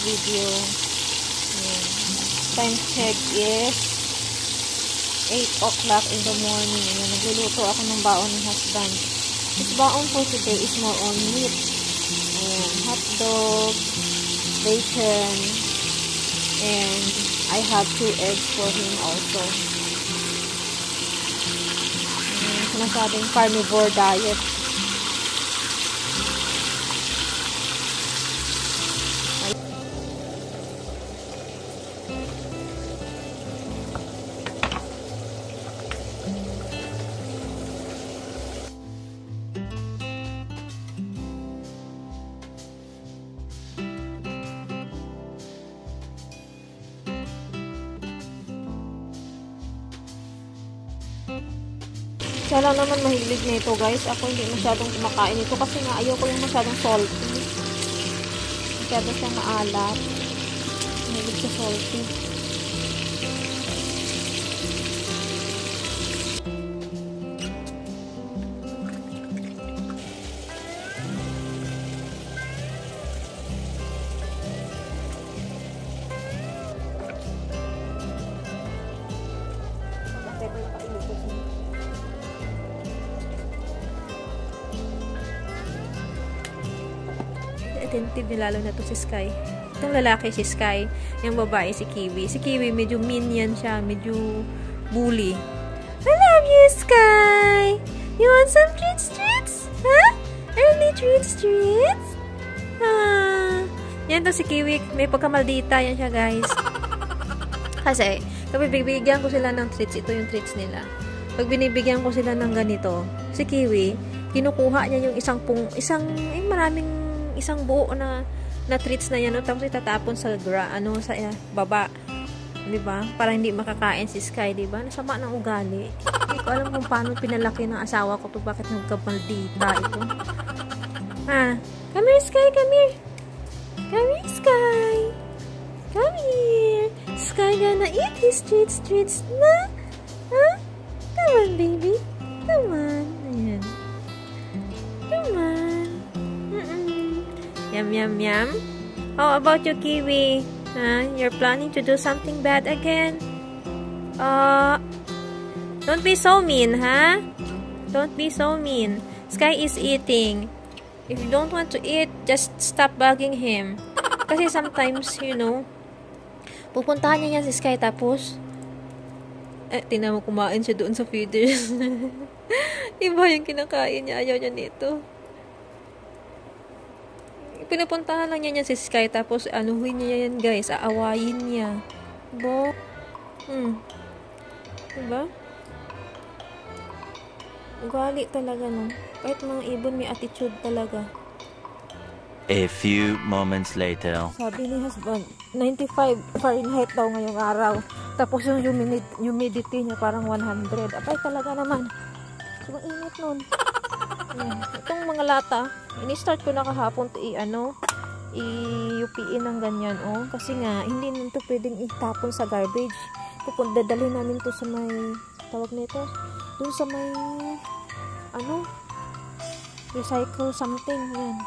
video. Ayan. Time check is 8 o'clock in the morning. Ayan, nagluluto ako ng baon ng husband. His baon for today is more on meat. Ayan, hot dog, bacon, and I have 2 eggs for him also. Ayan, sinasabing carnivore diet. Siya lang naman mahilig na ito, guys. Ako hindi masyadong kumakain ito kasi nga ayaw ko yung masyadong salty. Masyado siyang maalat. Mahilig siya salty. Attentive din lalo na to si Sky. Itong lalaki si Sky, yung babae si Kiwi. Si Kiwi medyo minion siya, medyo bully. I love you, Sky! You want some treats? Huh? Early treats? Yan to si Kiwi, may pagkamaldita yan siya, guys. Kasi, kapag bibigyan ko sila ng treats, ito yung treats nila. Pag binibigyan ko sila ng ganito, si Kiwi, kinukuha niya yung isang buo na treats na yan, no? Tapos itatapon sa baba, di ba? Para hindi makakain si Sky, di ba? Nasama ng ugali. Hindi ko alam kung paano pinalaki ng asawa ko to, bakit nagkamaldita ito. Come here, Sky, come here. Come here, Sky. Come here. Sky gonna eat his treats na. Huh? Come on, baby. Come on. Ayan. Come on. Yum, yum, yum. How about you, Kiwi? You're planning to do something bad again? Don't be so mean, huh? Don't be so mean. Sky is eating. If you don't want to eat, just stop bugging him. Kasi sometimes, pupuntahan niya yan si Sky tapos, tingnan mo kumain siya doon sa feeders. Iba yung kinakain niya. Ayaw niya nito. Pinupuntahan lang niya si Sky tapos anuhin niya yan, guys, aawayin niya. Diba? Ugali talaga, no? Kahit mga ibon may attitude talaga. A few moments later. Sabi ni husband, 95 Fahrenheit daw ngayong araw. Tapos yung humidity niya parang 100. Apay talaga naman. So, init nun. Itong mga lata, ini-start ko na kahapon i-UPin ng ganyan, kasi nga hindi nito pwedeng itapon sa garbage. Dadalhin namin to sa may tawag nito, dun sa may recycle something yan.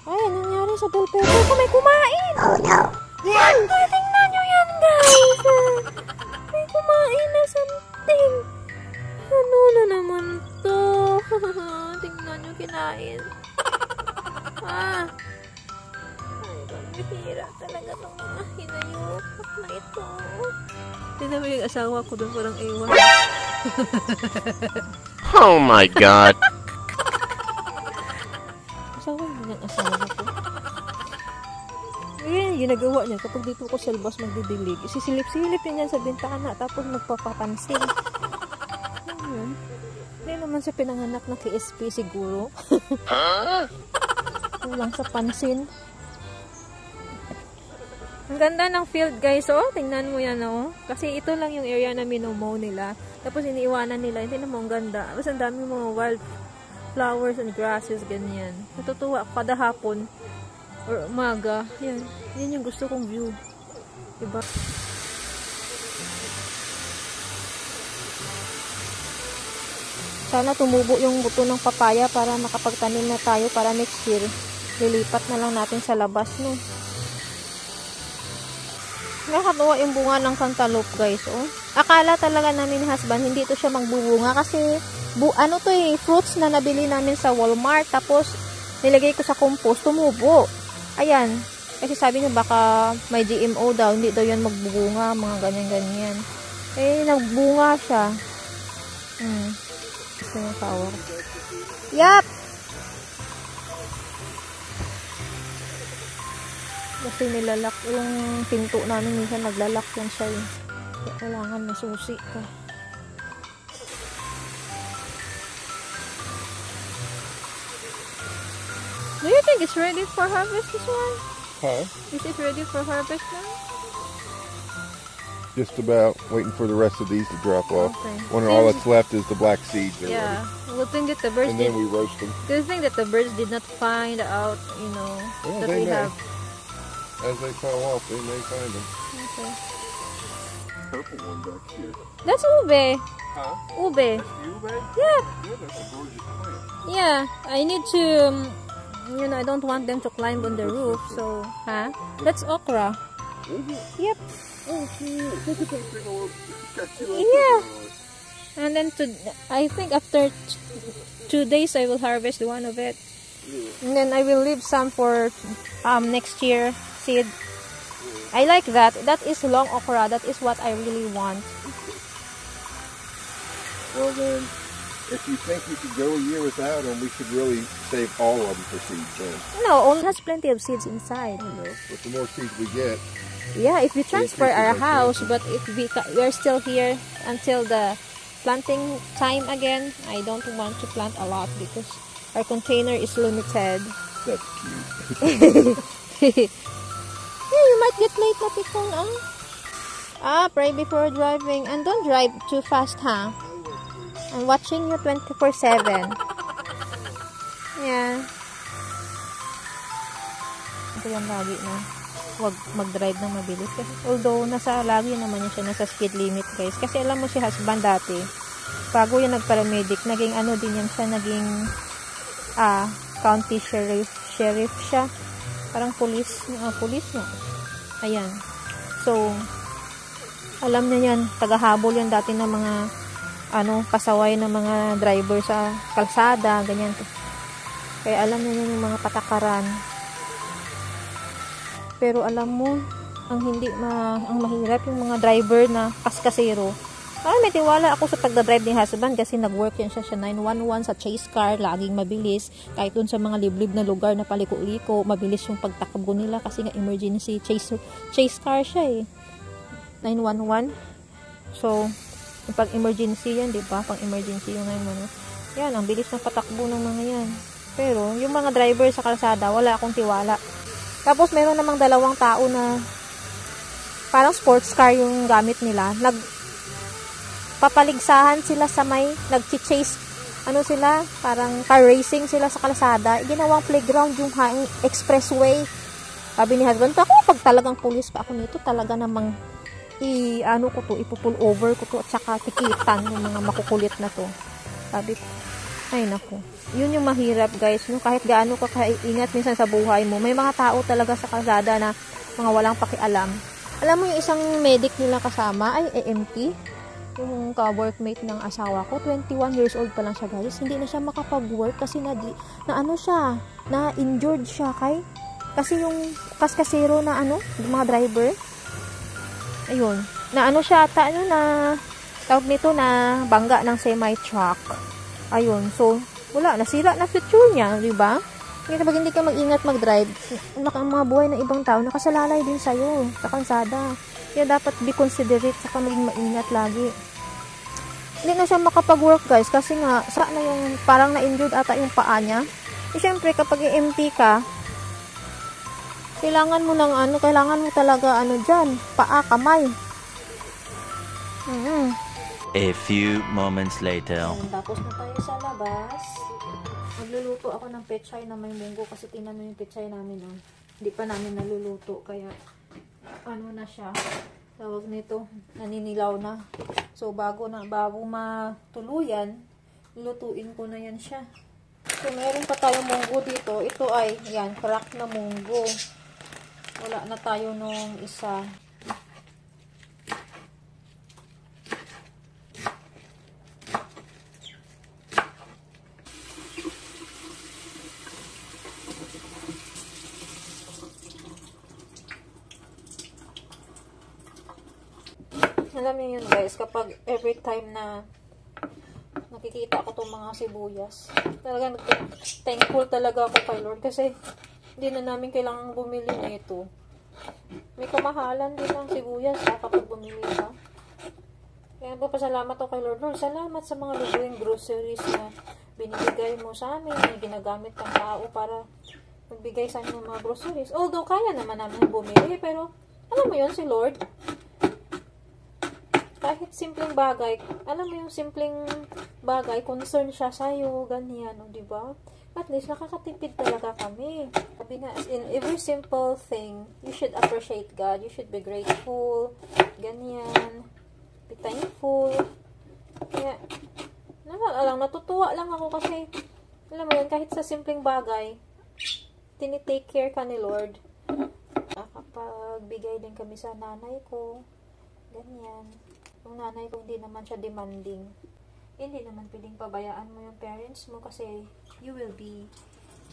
Ay, nangyari sa bell pepper ko, may kumain. Oh no. Yan, tingnan nyo yan, guys. May kumain na something. Ano na naman to? Tingnan nyo, kinain. Ay, bihira talaga itong mga hinayupak na ito. Tingnan mo yung asawa ko doon, parang ewan. Oh my God. Asawa mo yung asawa ko. Ginagawa niya kapag dito ko sa labas magdidilig. Sisilip-silip niya sa bintana tapos magpapapansin. Hindi naman siya pinanganak na KSP siguro. Kulang sa pansin. Ang ganda ng field, guys, tingnan mo yan, kasi ito lang yung area na minomow nila, tapos iniiwanan nila. Hindi naman ang ganda, basta ang dami mga wild flowers and grasses, ganyan. Natutuwa ako kada hapon or umaga, yan yung gusto kong view, diba? Sana tumubo yung buto ng papaya para makapagtanim na tayo para next year. Lilipat na lang natin sa labas, no? Nakakatuwa yung bunga ng cantaloupe, guys, oh. Akala talaga namin ni husband, hindi to siya magbubunga kasi, ano to eh, fruits na nabili namin sa Walmart. Tapos, nilagay ko sa compost, tumubo. Ayan. Kasi sabi niya, baka may GMO daw, hindi daw yan magbubunga, mga ganyan-ganyan. Eh, nagbunga siya. Gusto yung power. Yup! Kasi nilalak yung pinto namin, minsan naglalak yan siya eh. Kaya kailangan masusi ka. Do you think it's ready for harvest, this one? Huh? Is it ready for harvest now? Just about waiting for the rest of these to drop off. Okay. When all that's left is the black seeds. Yeah. We'll think that the birds And then we roast them. do you think that the birds did not find out, you know, Well, that they we may. have? As they fall off, they may find them. Okay. Purple one back here. That's ube. Huh? Ube. Ube? Yeah. Yeah, that's a gorgeous plant. Yeah. I need to, you know, I don't want them to climb on the roof. So, huh? That's okra. Is it? Yep. Oh, cute. Look at that big old... Got two little Yeah. pieces And then I think after 2 days I will harvest one of it. And then I will leave some for next year seed. I like that. That is long okra. That is what I really want. Well then, if you think you could go a year without them, we should really save all of them for seeds then. No, only has plenty of seeds inside. I know, but the more seeds we get, Yeah, if we transfer Increases our our house, chances. but if we are still here until the planting time again, I don't want to plant a lot because our container is limited. that's cute. Yeah, you might get late na pikong, pray before driving. And don't drive too fast, huh? I'm watching you 24/7. Yeah. Ito yung lagi na huwag mag-drive ng mabilis. Kasi, although, lagi naman siya nasa speed limit, guys. Kasi alam mo si husband dati, bago yan nag-paramedic, naging ano din yan siya, naging county sheriff siya. Parang police na. Ayan. So, alam niya yan, tagahabol yan dati ng mga, pasaway ng mga driver sa kalsada, ganyan. Kaya alam niya yan yung mga patakaran. Pero alam mo, ang mahirap yung mga driver na kaskasero. May tiwala ako sa pagdadrive ni husband kasi nag-work yan siya 911 sa chase car, laging mabilis. Kahit dun sa mga liblib na lugar na paliko-liko, mabilis yung pagtakbo nila kasi nga emergency chase car siya eh. 911. So, pag emergency yan, di ba? Pang emergency yung 911. Yan, ang bilis ng patakbo ng mga yan. Pero, yung mga driver sa kalsada, wala akong tiwala. Tapos, meron namang dalawang tao na parang sports car yung gamit nila. Papaligsahan sila sa nag-chase, sila, parang car racing sila sa kalsada. Ginawang playground yung expressway. Sabi ni husband, pag talagang pulis pa ako nito, talaga namang ipupull over ko to at saka tikitan yung mga makukulit na to. Sabi ko, ay naku. Yun yung mahirap, guys, no? Kahit gaano ka kaingat minsan sa buhay mo, may mga tao talaga sa kalsada na mga walang pakialam. Alam mo yung isang medic nila kasama ay AMT, yung ka-workmate ng asawa ko, 21 years old pa lang siya, guys. Hindi na siya makapag-work kasi na-injured siya kasi yung kaskasero na yung mga driver, ayun, tawag nito na bangga ng semi-truck. Ayun, so, wala, nasira na future niya, di ba? Kasi pag hindi ka mag-ingat mag-drive, mga buhay ng ibang tao, nakasalalay din sa'yo, sa kalsada. Kaya dapat be considerate, saka maging maingat lagi. Hindi na siya makapag-work, guys, kasi nga, parang na-injured ata yung paa niya. E, syempre, kapag i-empty ka, kailangan mo talaga, dyan, paa, kamay. A few moments later. Tapos na tayo sa labas. Magluluto ako ng pechay na may munggo kasi tingnan mo yung pechay namin, hindi pa namin naluluto, kaya na siya, tawag nito, naninilaw na. So bago matuluyan, lutuin ko na yan siya. So, meron pa tayong munggo dito. Ito ay, yan, crack na munggo. Wala na tayo nung isa. Alam niyo yun guys, kapag every time na nakikita ko itong mga sibuyas, talagang thankful talaga ako kay Lord kasi hindi na namin kailangang bumili nito. May kamahalan din ang sibuyas kapag bumili ka. Kaya nagpapasalamat ako kay Lord. Lord, salamat sa mga lubuing groceries na binibigay mo sa amin, na ginagamit ng tao para magbigay sa amin ng mga groceries. Although kaya naman namin bumili, pero alam mo yun si Lord, kahit simpleng bagay, alam mo yung simpleng bagay, concern siya sa'yo, ganyan, o diba? At least, nakakatipid talaga kami. Sabi nga, in every simple thing, you should appreciate God, you should be grateful, ganyan, be thankful. Kaya, natutuwa lang ako kasi, alam mo yun, kahit sa simpleng bagay, tinitake care ka ni Lord. Nakapagbigay din kami sa nanay ko, ganyan. Yung nanay ko, hindi naman siya demanding. Hindi naman pwedeng pabayaan mo yung parents mo kasi you will be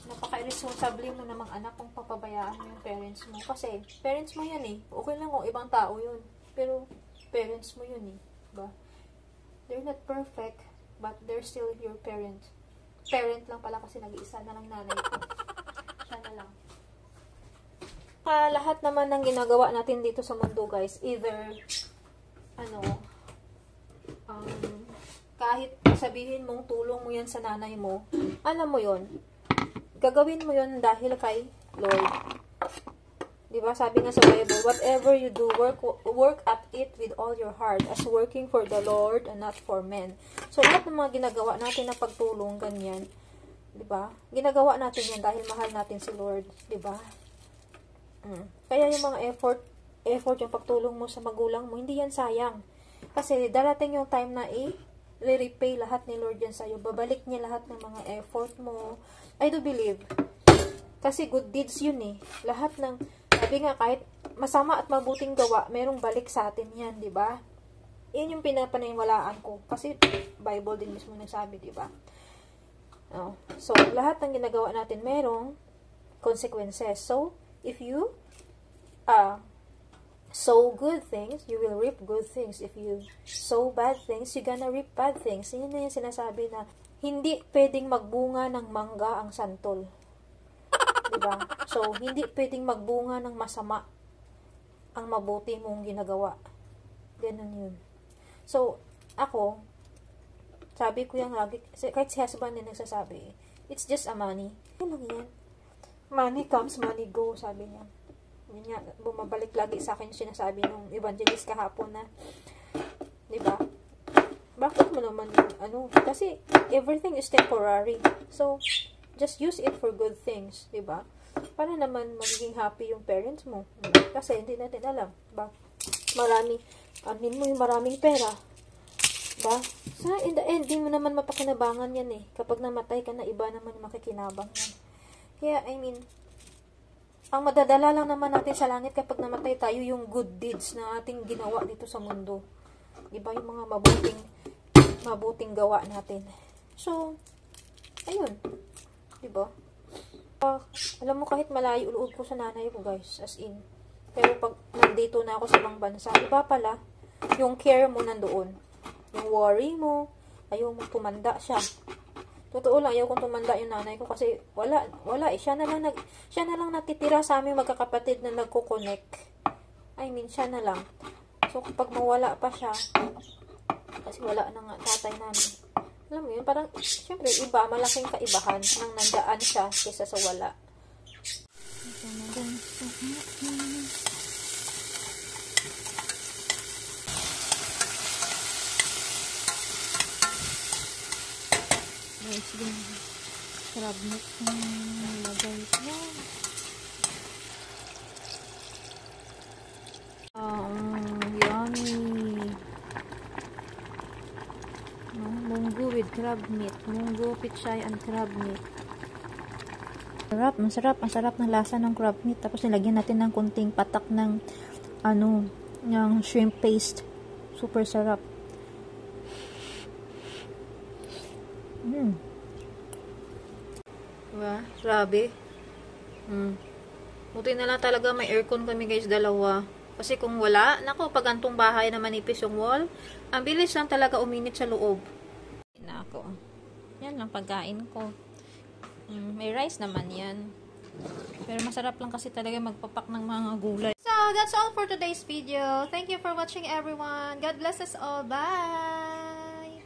napaka-irresponsible mo namang anak kung papabayaan mo yung parents mo. Kasi, parents mo yan eh. Okay lang kung ibang tao yun. Pero, parents mo yun eh. Diba? They're not perfect, but they're still your parent. Parent lang pala kasi nag-iisa na lang nanay ko. Siya na lang. Lahat naman ng ginagawa natin dito sa mundo guys, either kahit sabihin mong tulong mo yan sa nanay mo, alam mo yon, gagawin mo yon dahil kay Lord. Diba? Sabi nga sa Bible, whatever you do, work at it with all your heart, as working for the Lord and not for men. So, lahat ng mga ginagawa natin na pagtulong, ganyan, diba? Ginagawa natin yan dahil mahal natin si Lord, diba? Kaya yung mga effort yung pagtulong mo sa magulang mo, hindi yan sayang. Kasi darating yung time na i-repay lahat ni Lord yan sa'yo. Babalik niya lahat ng mga effort mo. I do believe. Kasi good deeds yun eh. Lahat ng, sabi nga kahit masama at mabuting gawa, merong balik sa atin yan, di ba? Yun yung pinapaniwalaan ko. Kasi Bible din mismo nagsabi, di ba? So, lahat ng ginagawa natin merong consequences. So, if you sow good things, you will reap good things. If you sow bad things, you're gonna reap bad things. Yun na yung sinasabi na hindi pwedeng magbunga ng mangga ang santol. Diba? So, hindi pwedeng magbunga ng masama ang mabuti mong ginagawa. Ganun yun. So, ako, sabi ko yung lagi, kahit si husband din nagsasabi, it's just a money. Yun lang yan. Money comes, money go, sabi niya. Yun nga, bumabalik lagi sa akin yung sinasabi ng evangelist kahapon na, diba? Bakit mo naman, kasi everything is temporary. So, just use it for good things, diba? Para naman magiging happy yung parents mo. Kasi hindi natin alam, diba? Amin mo yung maraming pera. Diba? So, in the end, di mo naman mapakinabangan yan eh. Kapag namatay ka na, iba naman yung makikinabang yan. Kaya, ang madadala lang naman natin sa langit kapag namatay tayo yung good deeds na ating ginawa dito sa mundo. Diba? Yung mga mabuting gawa natin. So, ayun. Diba? Alam mo, kahit malayo ulood ko sa nanay ko, guys. As in. Pero pag nandito na ako sa ibang bansa, iba pala, yung care mo nandoon. Yung worry mo, ayaw mo tumanda siya. Totoo lang, ayaw kong tumanda yung nanay ko kasi wala eh. Siya na lang natitira sa aming magkakapatid na nagko-connect. Siya na lang. So, kapag mawala pa siya, kasi wala na nga tatay namin. Alam mo yun, parang, syempre, malaking kaibahan nang nandaan siya kaysa sa wala. Guys, sarap na nilagay ko. Yummy. Munggo with crab meat. Munggo, pichay, and crab meat. Sarap, masarap. Ang sarap ng lasa ng crab meat. Tapos nilagyan natin ng kunting patak ng ng shrimp paste. Super sarap. Diba? Grabe. Buti na lang talaga may aircon kami guys, dalawa. Kasi kung wala, nako, pag antong bahay na manipis yung wall, ang bilis lang talaga uminit sa loob. Nako. Yan lang pagkain ko. May rice naman yan. Pero masarap lang kasi talaga magpapak ng mga gulay. So, that's all for today's video. Thank you for watching everyone. God bless us all. Bye!